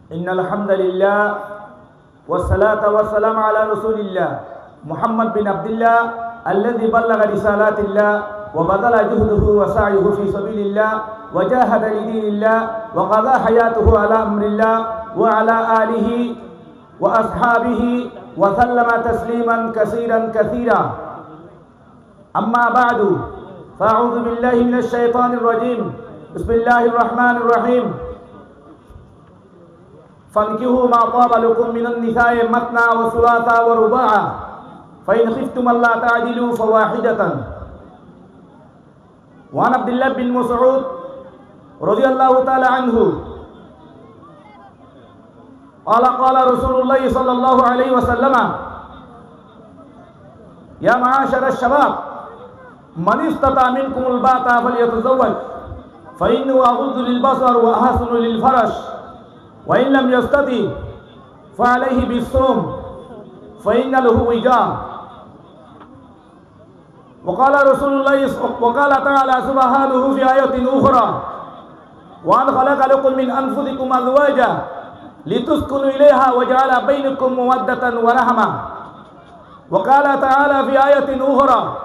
ইন্নাল হামদুলিল্লাহ ওয়াসসালাতু ওয়াসসালামু আলা রাসূলিল্লাহ মুহাম্মদ বিন আবদুল্লাহ আল্লাযী বাল্লাগা রিসালাতিল্লাহ ওয়া বাযালা জুহদুহু ওয়া সা'য়ুহু ফি সাবিলিল্লাহ ওয়া জাহাদা লিদীনিল্লাহ ওয়া কাযা হায়াতুহু আলা আমরিল্লাহ ওয়া আলা আলিহি ওয়া আসহাবিহি ওয়া সাল্লামা তাসলিমান কাসীরান কাসীরা আম্মা বা'দু ফাআউযু বিল্লাহি মিনাশ শাইতানির রাজীম বিসমিল্লাহির রাহমানির রাহিম فانكحوا ما طاب لكم من النساء مثنى وثلاث ورباع فإن خفتم ألا تعدلوا فواحدة وعن عبد الله بن مسعود رضي الله تعالى عنه قال قال رسول الله صلى الله عليه وسلم يا معاشر الشباب من استطاع منكم الباءة فليتزوج فإنه أغض للبصر وأحسن للفرج وإن لم يستطع فعليه بالصوم فإن له وجاء وقال تعالى سبحانه في آية أخرى وأن خلق لكم من أنفسكم أزواجا لتسكنوا إليها وجعل بينكم مودة ورحمة وقال تعالى في آية أخرى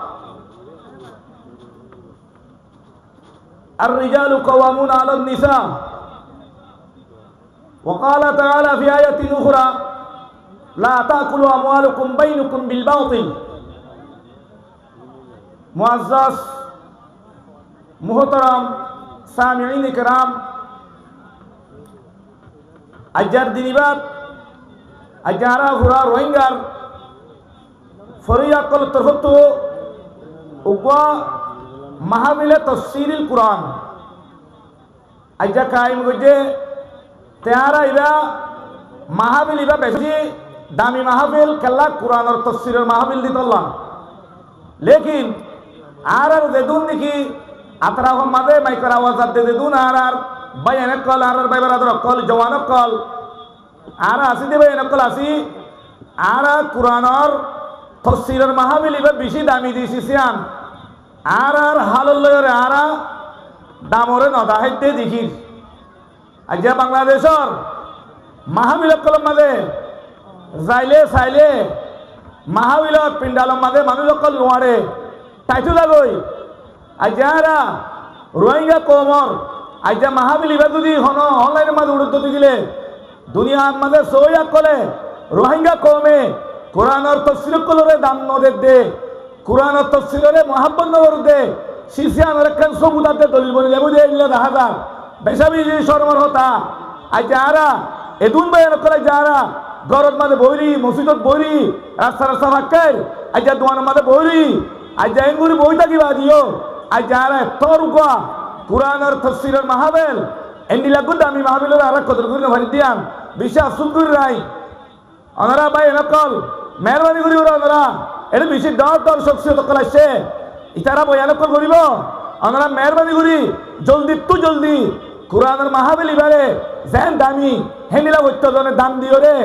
الرجال قوامون على النساء وقال تعالى في آية أخرى لا تأكلوا أموالكم بينكم بالباطل मुअज़्ज़ज़ मुहतरम सामिईन किराम আজকের দিনবাদ আজারা হুরা রোহিঙ্গার ফরিয়াকল তরফত উগা মাহফিলে তাফসীরুল কুরআন আজা কায়েম গজে তেয়ারা ইবা মাহফিল ইবা বেশি দামি মাহফিল কেল্লা কুরআনের তাফসীরের মাহফিল দিতল্লাহ लेकिन आर देदून देखी आतरा हम मादे माइकर आवाज दे देदून आर बयान कल आर बाय बरादर कल जवान कल आर आसी दे बयान कल आसी आर कुरानर तफसीरर माहफिल इबा बेশি दामी दिसी सियान आर हालल लयरे आर दामरे नदा हইতে দেখি আজ বাংলাদেশর মাহফিল কল মাদে যাইলে চাইলে মাহফিলত পিন্ডালর মাঝে মানুষ অকল নোয়ারে টাইটু লাগই আজারা রোহিঙ্গা কমর আজা মাহফিল ইবা যদি হন অনলাইনের মাঝে উড়তে দিলে দুনিয়ার মাঝে সইয়া কলে রোহিঙ্গা কমে কোরআনের তাফসীর কলরে দাম নদের দে কোরআনের তাফসীরে মুহাব্বত নবর দে শিশিয়ানের কান সবুদাতে দলিল বনে দেব দে ইলা হাজার বেশাবি শর্মর হতা আজারা এদুন বয়ান করে যারা গরত মাঝে বইরি মসজিদত বইরি রাস্তা রাস্তা ফাঁকাই আজ দোয়ানের মাঝে বইরি আজ এনগুরি বই থাকিবা দিও আজ যারা তোর উকা কুরআনের তাফসীরের মাহফিল এন্ডি লাগুদ আমি মাহফিলের আর কদর করি না ভারি দিয়ান বিশ্বাস সুন্দর রাই ওনারা ভাই নকল মেহরবানি করি ওরা এটা বেশি ডর শখসিয়ত কলাইছে ইতারা বয়ান কল করিব ওনারা মেহরবানি করি জলদি কুরআনের মাহফিল ইবারে যেন দামি হেনিলা বৈত্যজনের দাম দিও রে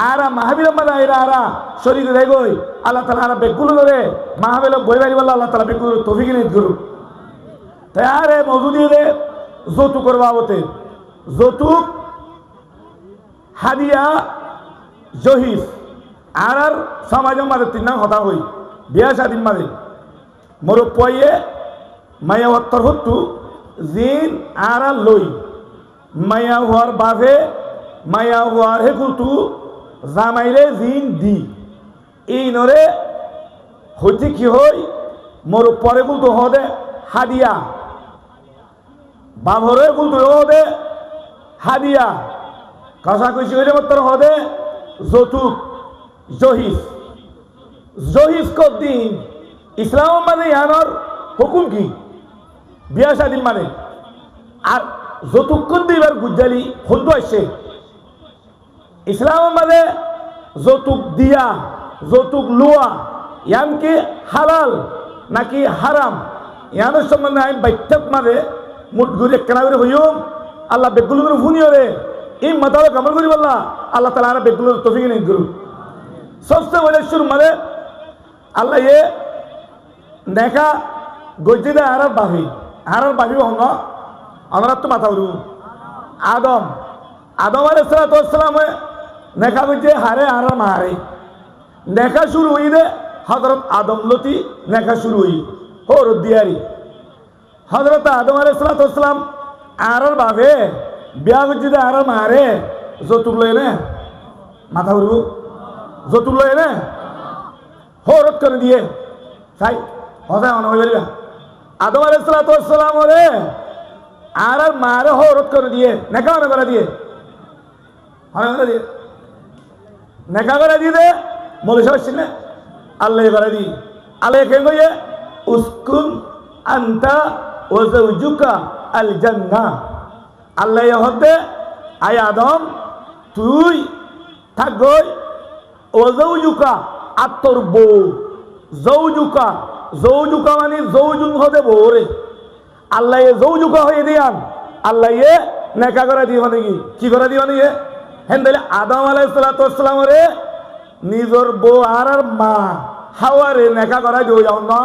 আরা মাহফিল মাদা এরা আরা শরীর রে গই আল্লাহ তাআলা আরা বেগুলো রে মাহফিল বই বাড়ি বল্লা আল্লাহ তাআলা বেগুলো তৌফিক নিত গুরু তাই আরে মওজুদি রে যৌতুক করবাবতে যৌতুক হাদিয়া জহিস আর সমাজের মাঝে তিন কথা হই বিয়া শাদির মাঝে মোর পয়ে মায়া অত্তর হত্তু জিন আর লই মায়া হওয়ার বাভে মায়া হওয়ার হে কুলতু জামাইলে জিন দি এই নরে হইতে কি হই মোর পরে কুলতু হদে হাদিয়া বাভরে কুলতু হদে হাদিয়া কাসা কইছি হইলে মাত্র হদে যৌতুক জহিস কদ্দিন ইসলাম মানে ইয়ানোর হুকুম কি বিয়া শাদির মানে আর যৌতুক দিবার গুজালি হদ্দ আসছে ইসলাম মানে যৌতুক দিয়া যৌতুক লুয়া ইয়ান কি হালাল নাকি হারাম ইয়ানোর সম্বন্ধে আইন বাইত্যক মানে মুঠ ঘুরে কেনা করে হইম আল্লাহ বেগুলো করে ফুনিও রে এই মাতাবে কামল করি বললা আল্লাহ তালা আরা বেগুলো তফিক নেই গুরু সবচেয়ে বলে শুরু মানে আল্লাহ এ দেখা গজ্জি দেয় আর বাহি হন আমরা তো মাথা উড়ু আদম আদম আলাইহিস সালাম নেকা করছে হারে আর মারে নেকা শুরু হই দে হযরত আদম লতি নেকা শুরু হই হোর দিয়ারি হযরত আদম আলাইহিস সালাম আর বাবে বিয়া করছে দে আর মারে যতুক লয় না মাথা উড়ব যতুক লয় না হোরত করে দিয়ে তাই হজায় মনে হয়ে যাবে আদম আলাইহিস সালাম রে আর মারে হোরত করে দিয়ে নেকা মনে করে দিয়ে নেকা করে দিয়ে দে মলে সবাই না আল্লাহ করে দি আল্লাহ কে গিয়ে উসকুন আনতা ওয়া যাওজুকা আল জান্নাহ আল্লাহ হতে আয় আদম তুই থাক গই ওয়া যাওজুকা আর তোর বউ যৌজুকা যৌজুকা মানে যৌজুন হতে বউরে আল্লাহ যৌজুকা হয়ে দিয়ান আল্লাহ নেকা করে দিয়ে মানে কি করে দিয়ে মানে হেন তাহলে আদম আলাইহিস সালাম রে নিজের বউ আর মা হাওয়ারে নেকা করা দিয়ে যাও না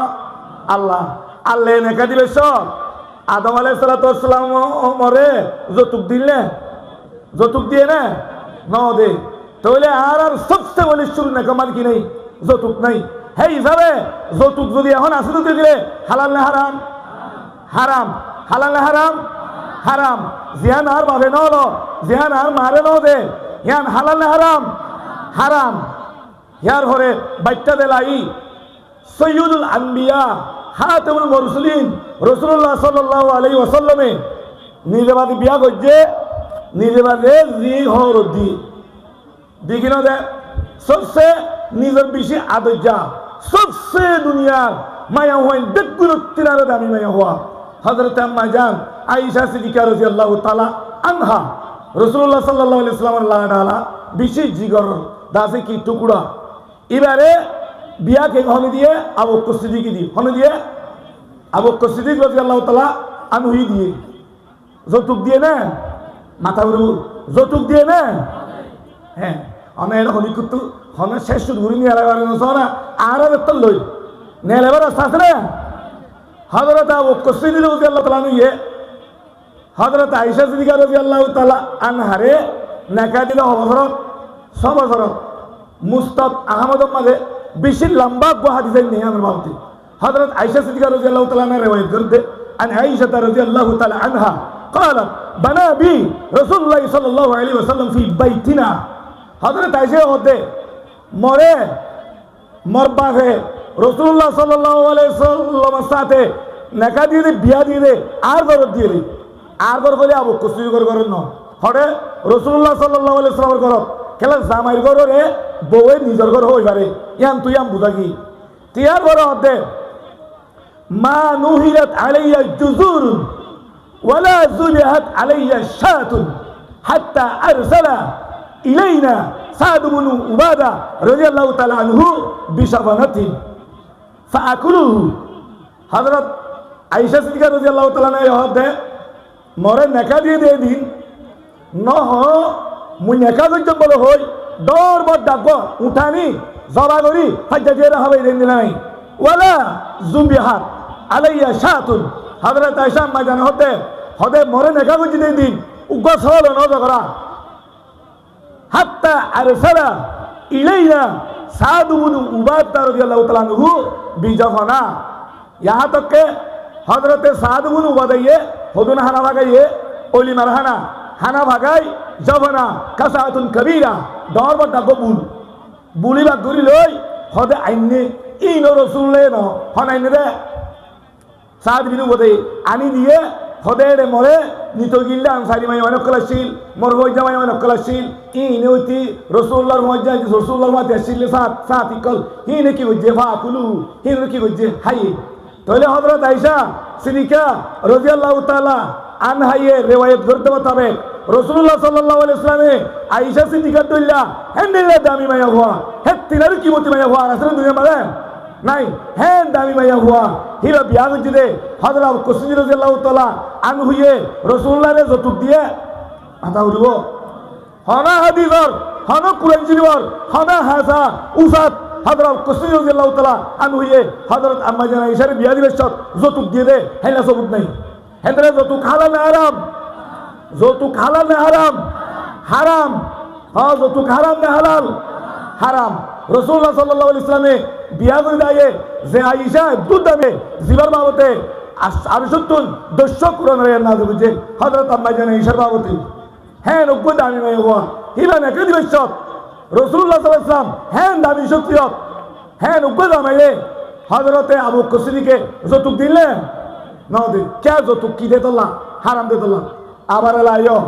আল্লাহ আল্লাহ নেকা দিবে সব আদম আলাইহিস সালাম মরে যৌতুক দিলে যৌতুক দিয়ে না ন দে তাহলে আর সবচেয়ে বলি শুরু নেকা মানে কি নেই যৌতুক নাই হে হিসাবে যৌতুক যদি এখন আসে তো দিলে হালাল না হারাম হারাম হালাল না হারাম হারাম জিয়ান আর ভাবে ন জিয়ান আর মারে ন দে ইয়ান হালাল না হারাম হারাম ইয়ার ঘরে বাচ্চা দেলাই সৈয়দুল আম্বিয়া খাতামুল মুরসালিন রাসূলুল্লাহ সাল্লাল্লাহু আলাইহি ওয়াসাল্লামে নিজে বাদে বিয়া করছে নিজে বাদে জি হর দি কিনা দে সবসে নিজের বেশি আদর্জা সবসে দুনিয়ার মায়া হওয়া দেখগুলো তিনার দামি মায়া হওয়া হযরত আম্মা জান আয়েশা সিদ্দিকা রাদিয়াল্লাহু তাআলা আনহা রাসূলুল্লাহ সাল্লাল্লাহু আলাইহি ওয়াসাল্লামের লাগাডালা বিশেষ জিগর দাসে কি টুকরা এবারে বিয়া কে হনে দিয়ে আবু বকর সিদ্দিক দিয়ে হনে দিয়ে আবু বকর সিদ্দিক রাদিয়াল্লাহু তাআলা আনহু দিয়ে যৌতুক দিয়ে না মাথা উড়ু যৌতুক দিয়ে না হ্যাঁ অনেক হলি কুতু হনে শেষ ঘুরি নিয়ে আলাদা না আর বেতন লই নেলেবার আছে না হযরত আবু বকর সিদ্দিক রাদিয়াল্লাহু তাআলা নিয়ে হযরত আয়েশা সিদ্দিকা রাদিয়াল্লাহু তাআলা আনহারে নেকা দিলে হযরত সব হযরত মুস্তাদ আহমদের মাঝে বেশি লম্বা হাদিস নেই আমার বাবতি হযরত আয়েশা সিদ্দিকা রাদিয়াল্লাহু তাআলা ने रिवायत करते अन आयशा रदियल्लाहु ताला अन्हा قالت बना बी रसूलुल्लाह सल्लल्लाहु अलैहि वसल्लम फी बैतिना हजरत आयशा होते मरे मरबा है रसूलुल्लाह सल्लल्लाहु अलैहि वसल्लम साथे नेका দিয়ে বিয়া দিয়ে আর গরত দিয়ে আর গর বলে আবু কুসি গর গর ন হড়ে রসুল্লাহ সাল্লাল্লাহু আলাইহি ওয়াসাল্লামের ঘর খেলা জামাইর ঘরে বউয়ে নিজের ঘর হই পারে ইয়ান তুই আম বুঝা কি তিয়ার ঘর হতে মা নুহিরাত আলাইয়া জুজুর ওয়ালা যুবিহাত আলাইয়া শাতুন হাত্তা আরসালা ইলাইনা সাদ ইবনে উবাদা রাদিয়াল্লাহু তাআলা আনহু বিশাবানাতিন ফাআকুলুহু হযরত আয়েশা সিদ্দিকা রাদিয়াল্লাহু তাআলা ने হতে মরে নেকা দিয়ে দিয়ে দিন নহ মুই নেকা করতে বলো হই দর বর ডাকবো উঠানি জবা করি ফাজ্জা দিয়ে হবে দিন নাই ওয়ালা জুবিহাত আলাইয়া শাতুন হযরত আয়েশা মা জান হতে হদে মরে নেকা করতে দিয়ে দিন উগস হলো ন করা হাত্তা আরসালা ইলাইনা সাদ ইবনে উবাদা রাদিয়াল্লাহু তাআলা আনহু বিজাফানা यहाँ तक के हजरत साद इब्ने उबादा ये हुदुन हाना भागाइए ओली मरहाना हाना भागाई जबना कसातुन कबीरा दौर बड़ा गबुल बुली बा दुरी लई हदे आइने इनो रसूल ले न हन आइने रे साद इब्ने उबादा आनी दिए हदे रे मरे नितो गिल्ला आंसारी माय अनेक कलाशील मरगो जामाय अनेक कलाशील इने उती रसूलुल्लाहर मज्जा रसूलुल्लाहर माते शिले सात सात इकल हिने की वजे फाकुलु हिने की वजे हाय তাহলে হযরত আয়েশা সিদ্দিকা রাদিয়াল্লাহু তাআলা আনহায়ে রিওয়ায়াত করতে হবে রাসূলুল্লাহ সাল্লাল্লাহু আলাইহি ওয়াসাল্লামে আয়েশা সিদ্দিকা দইলা হেন্দিলে দামি মাইয়া হওয়া হেতিনার কি মতি মাইয়া হওয়া আসলে দুনিয়া মানে নাই হেন দামি মাইয়া হওয়া হিরা বিয়া গজিদে হযরত আবু কুসি রাদিয়াল্লাহু তাআলা আনহুয়ে রাসূলুল্লাহরে যতুক দিয়ে মাথা উড়ব হনা হাদিসর হনা কুরআন শরীফর হনা হাসা উসাত हजरत कुसरी रज़ियल्लाहु ताला अन्हु ये हजरत अम्मा जान आयशा रे बिया दिबे शत যৌতুক দিয়ে দে হেলা सबूत नहीं हेंद्रे যৌতুক হালাল না হারাম যৌতুক হালাল না হারাম হারাম। হ্যাঁ, যৌতুক হারাম না হালাল? হারাম। রাসূলুল্লাহ সাল্লাল্লাহু আলাইহি ওয়াসাল্লামে বিয়া করে দেয় যে আয়েশা দুধ দামে জিবার বাবতে 270 কোরআনের নাযিল হয়েছে হযরত আম্মা জান আয়েশার বাবতে। হ্যাঁ, 90 দামি মেয়ে হওয়া হিলা নাকি দিবসত রাসূলুল্লাহ সাল্লাল্লাহু আলাইহি ওয়াসাল্লাম হ্যাঁ দামি শক্তিয়ত হ্যাঁ 90 দামে হযরতে আবু বকর সিদ্দিকে যৌতুক দিলে না দে কে যৌতুক কি দে তোলা হারাম দে তোলা। আবার এলাইও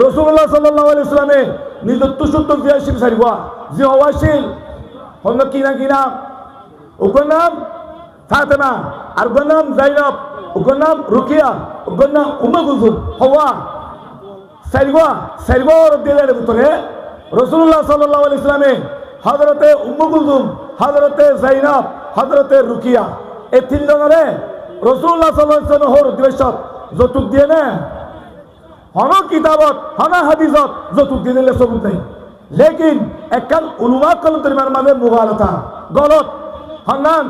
রাসূলুল্লাহ সাল্লাল্লাহু আলাইহি ওয়াসাল্লামে নিজত্ব শুদ্ধ বিয়াশিল সারিবা জি হওয়াশিল হল কিনা ওর নাম ফাতেমা আর ওর নাম জাইনব ওর নাম রুকিয়া ওর নাম উম্মে কুলসুম হওয়া সারিবা দিলের ভিতরে রাসূলুল্লাহ সাল্লাল্লাহু আলাইহি ওয়াসাল্লামে হযরতে উম্মে কুলসুম হযরতে জাইনব হযরতে রুকিয়া এই তিনজনের রাসূলুল্লাহ সাল্লাল্লাহু আলাইহি ওয়াসাল্লাম হর দিবসত যৌতুক দিয়ে না হন কিতাবত হন হাদিসত যৌতুক দিয়ে দিলে সবুত নাই। লেকিন একখান উলুমা কলমের মাঝে মুগালাতা গলত হন্নান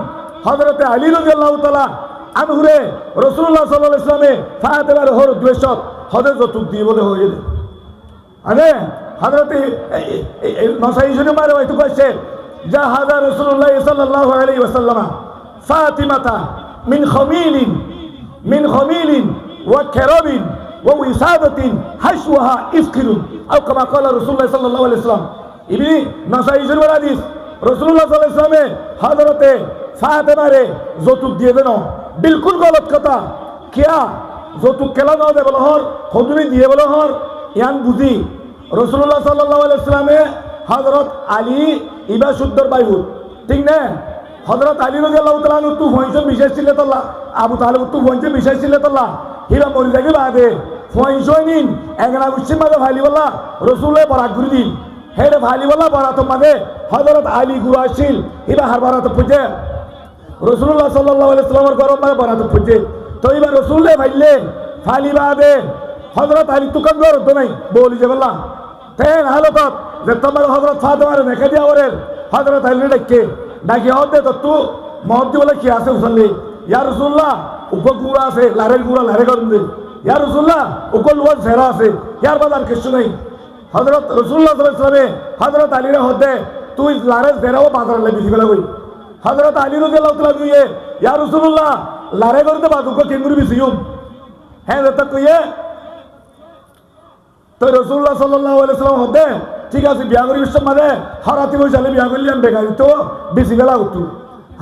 হযরতে আলী রাদিয়াল্লাহু তাআলা আনহুরে রাসূলুল্লাহ সাল্লাল্লাহু আলাইহি ওয়াসাল্লামে ফাতেমার হর দিবসত হযরত যৌতুক দিয়ে বলে হয়ে গেল। আরে হযরতে নসাই শুনে মারে হয়তো কইছে যা হাদা রাসূলুল্লাহ সাল্লাল্লাহু আলাইহি ওয়াসাল্লাম ফাতিমাতা মিন খামিলিন ওয়া কারাবিন ووسادة حشوها إفكر أو كما قال رسول الله صلى الله عليه وسلم ابن نسائي شريف الحديث رسول الله صلى الله عليه وسلم حضرت फातिमा रे যৌতুক দিয়ে দেন बिल्कुल गलत কথা। क्या যৌতুক কেলা না দে বলো হর হদুনি দিয়ে বলো হর ইয়ান বুঝি রাসূলুল্লাহ সাল্লাল্লাহু আলাইহি ওয়াসাল্লামে হযরত আলী ইবা শুদ্ধর বাইবু ঠিক না হযরত আলী রাদিয়াল্লাহু তাআলা আনহু তু হইছে বিশেষ ছিল তাআলা আবু তালেব তু হইছে বিশেষ ছিল তাআলা হিরা মরি যাবে বাদে ফয়সইনিন এগলা উচ্চিন মাদে ভালি বলা রাসূলের বরাত গুরি দিন হেরে ভালি বলা বরাত মাদে হযরত আলী গুরাশিল হিরা হার বরাত পুজে রাসূলুল্লাহ সাল্লাল্লাহু আলাইহি ওয়াসাল্লামের গরম মাদে বরাত পুজে তো এবার রাসূলে ভাইলে ফালি বাদে হযরত আলী তুকান গর তো নাই বলি যে বলা তেন হালত যে তোমার হযরত ফাতেমার দেখে দিয়া ওরে হযরত আলী ডাকি হতে তো তু মহদ্দি বলে কি আছে উসল্লি ইয়া রাসূলুল্লাহ উকো গুড়া আছে লারের গুড়া লারে করুন দে ইয়া রাসূলুল্লাহ উকো লোয়ার ঝেরা আছে ইয়ার বাজার কিছু নাই হযরত রাসূলুল্লাহ সাল্লাল্লাহু আলাইহি ওয়াসাল্লাম হযরত আলীর হতে তুই লারের ঝেরাও বাজার লে বিধি বেলা কই হযরত আলী রাদিয়াল্লাহু তাআলা কইয়ে ইয়া রাসূলুল্লাহ লারে করতে বাদ উকো কেঙ্গুরি বিসিউম হ্যাঁ তো কইয়ে তো রাসূলুল্লাহ সাল্লাল্লাহু আলাইহি ওয়াসাল্লাম হতে ঠিক আছে বিয়া করি বিশ্ব মাঝে হরাতি বইসালে বিয়া করলাম বেকারি তো বেশি বেলা উঠু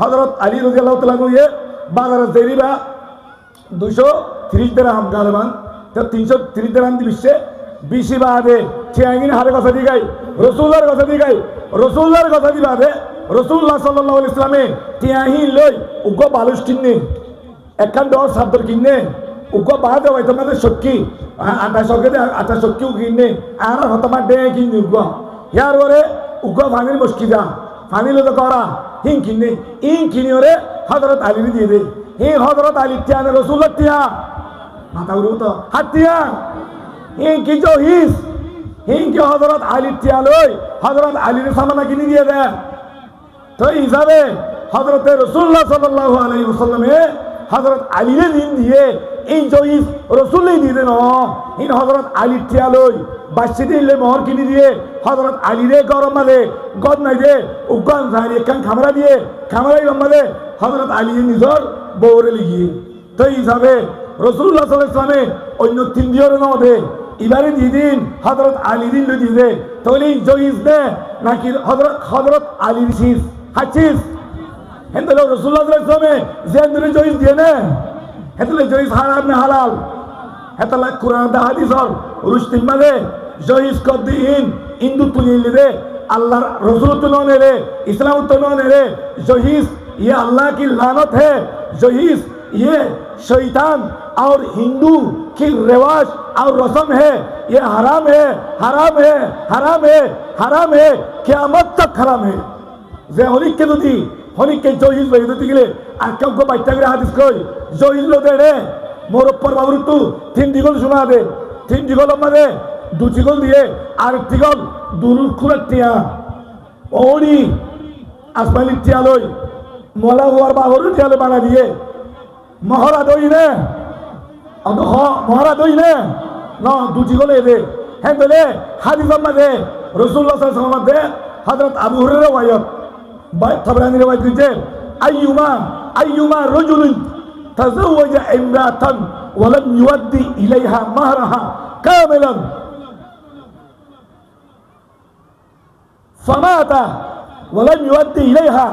হযরত আলী রাদিয়াল্লাহু তাআলা কইয়ে বাজারে দেরিবা 230 দিরহাম গালবান তো 330 দিরহাম দি বিশ্বে বেশি বাদে চেয়াঙ্গিন হারে কথা দি গাই রাসূলুল্লাহর কথা দি গাই রাসূলুল্লাহর কথা দি বাদে রাসূলুল্লাহ সাল্লাল্লাহু আলাইহি ওয়াসাল্লামে তিয়াহি লই উগো বালুশ কিনে একখান দর সাদর কিনে উগো বাদে হই তোমাদের সক্কি আটা সক্কিও কিনে আর হতমা ডে কিনে উগো ইয়ার ওরে উগো ফানির মুশকিদা ফানি লো তো করা হিং কিনে ইন কিনে ওরে হযরত আলী দিয়ে দে হে হযরত আলী তিয়ান রাসূলুল্লাহ তিয়া মাথা উড়ো তো হাতিয়া হিং কি जो হিস হিং কি হযরত আলী তিয়া লই হযরত আলীর সামানা কিনে দিয়ে দে তো হিসাবে হযরত রাসূলুল্লাহ সাল্লাল্লাহু আলাইহি ওয়াসাল্লামে হযরত আলীরে দিন দিয়ে এই জয়িস রাসূলই দিয়ে দেন ইন হযরত আলী তিয়া লই বাসি দিলে মোহর কিনে দিয়ে হযরত আলীরে গরম মালে গদ নাই দে উগান জারি কান খামরা দিয়ে খামরাই মালে হযরত আলী নিজর বউরে লিগি তো হিসাবে রাসূলুল্লাহ সাল্লাল্লাহু আলাইহি ওয়াসাল্লামে অন্য তিন দিওর না দে এবারে দিয়ে দিন হযরত আলী দিন দিয়ে দে তাহলে জয়িস দে নাকি হযরত আলীর শীষ হাচিস হেন্দে রাসূলুল্লাহ সাল্লাল্লাহু আলাইহি ওয়াসাল্লামে জেন্দরে জয়িস দিয়ে না হেতলে জয়িস হারাম না হালাল হেতলে কুরআন দা হাদিসর রুশতিন মালে জয়িস কদিন হিন্দু তুলিলে দে আল্লাহর রাসূল তো ননে রে ইসলাম তো ননে রে জয়িস ये अल्लाह की लानत है जहीज ये शैतान और हिंदू की रिवाज और रस्म है ये हराम है हराम है हराम है हराम है क़यामत तक हराम है जे हनिक के दुदी हनिक के जहीज बेदो दिले আর কেউ কো বাইটা করে হাদিস কই জহিজ লো দে রে মোর উপর বাবুর তু তিন দিগল শোনা দে তিন দিগল মানে দু দিগল দিয়ে আর দিগল দুরুল খুলটিয়া ওড়ি আসমানি টিয়া লই মোলা হওয়ার বাহর টিয়ালে বানা দিয়ে মহরা দই নে মহরা দই নে না দু দিগল এ দে হ্যাঁ বলে হাদিসের মধ্যে রাসূলুল্লাহ সাল্লাল্লাহু আলাইহি ওয়াসাল্লাম মধ্যে হযরত আবু হুরায়রা ওয়ায়াত তাবরানী riwayat করেছে আইয়ুমা রাজুলিন তাযাওয়াজা ইমরাতান ওয়া লাম ইউদ্দি ইলাইহা মাহরাহা কামিলান ফামাতা ওয়া লাম ইউদ্দি ইলাইহা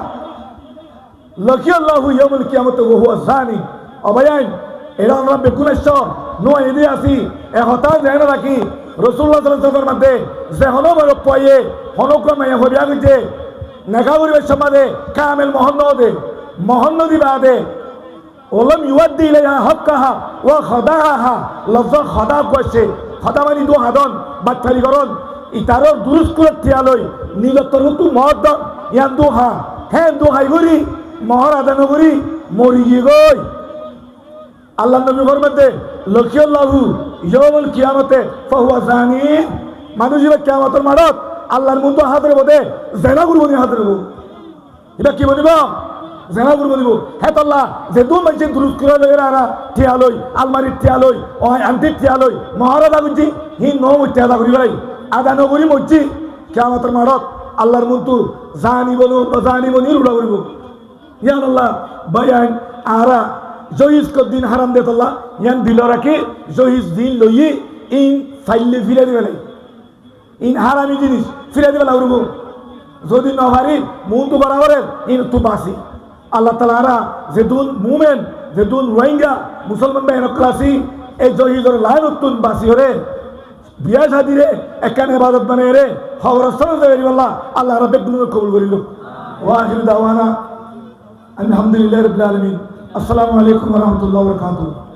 লাকিয়াল্লাহু ইয়াউমাল কিয়ামাতি ওয়া হুয়া জানি অবায়ান এরা আমরা বেকুনেশ্বর নয় এদি আসি এ হতাশ যায় না রাখি রাসূলুল্লাহ সাল্লাল্লাহু আলাইহি ওয়াসাল্লামের মধ্যে যে হনবর পাইয়ে হনক্রমে হবিয়া গেছে নেকাগুরির সমাদে কামেল মহন্নদী বাদে ওলম ইউদ্দি ইলাইহা হাক্কাহা ওয়া খাদাহা লফজ খাদা কইছে খাদা মানে দু হাদন বাটফারিকরণ ইতারর দুরুস করে তিয়ালই নীলতর তু মদ ইয়ান দুহা হ্যাঁ দুহাই গরি মহর আদান গরি মরি গই আল্লাহ নবী ফরমাতে লাকিয়াল্লাহু ইয়াউমুল কিয়ামতে ফাহুয়া জানি মানুষের কিয়ামতের মাঠত আল্লাহর মুন্দ হাতের বদে জেনা করব নি হাতের বউ এটা কি বলিব জেনা করব দিব হে আল্লাহ যে দু মাইছে দুরুস করে লইরা তিয়ালই আলমারি তিয়ালই ও আন্টি তিয়ালই মহারাজা গুজি হি নো মুত্যাদা করি ভাই আদান করি মজ্জি কিয়ামতের মাঠত আল্লাহর মুন্দ জানি বনি রুড়া করব ইয়া আল্লাহ বায়ান আরা জহিজ কো দিন হারাম দে আল্লাহ ইয়ান দিল রাখি জহিজ দিন লই ইন ফাইলে ফিরে দিবে ইন হারামি জিনিস ফিরে দিবে লাগব যদি না পারি মুন তো বরাবরের ইন তো বাসি আল্লাহ তাআলা যে দুন মুমিন যে দুন রোহিঙ্গা মুসলমান ভাই নকলাসি এই জহিজর লায়নতুন বাসি হরে বিয়া শাদি রে একান ইবাদত বানায় রে খবর সরজ দেরি আল্লাহ আল্লাহ রাব্বুল আলামিন কবুল করিল ওয়া আখিরু দাওয়ানা আলহামদুলিল্লাহি রাব্বিল আলামিন আসসালামু আলাইকুম ওয়া রাহমাতুল্লাহি ওয়া বারাকাতুহু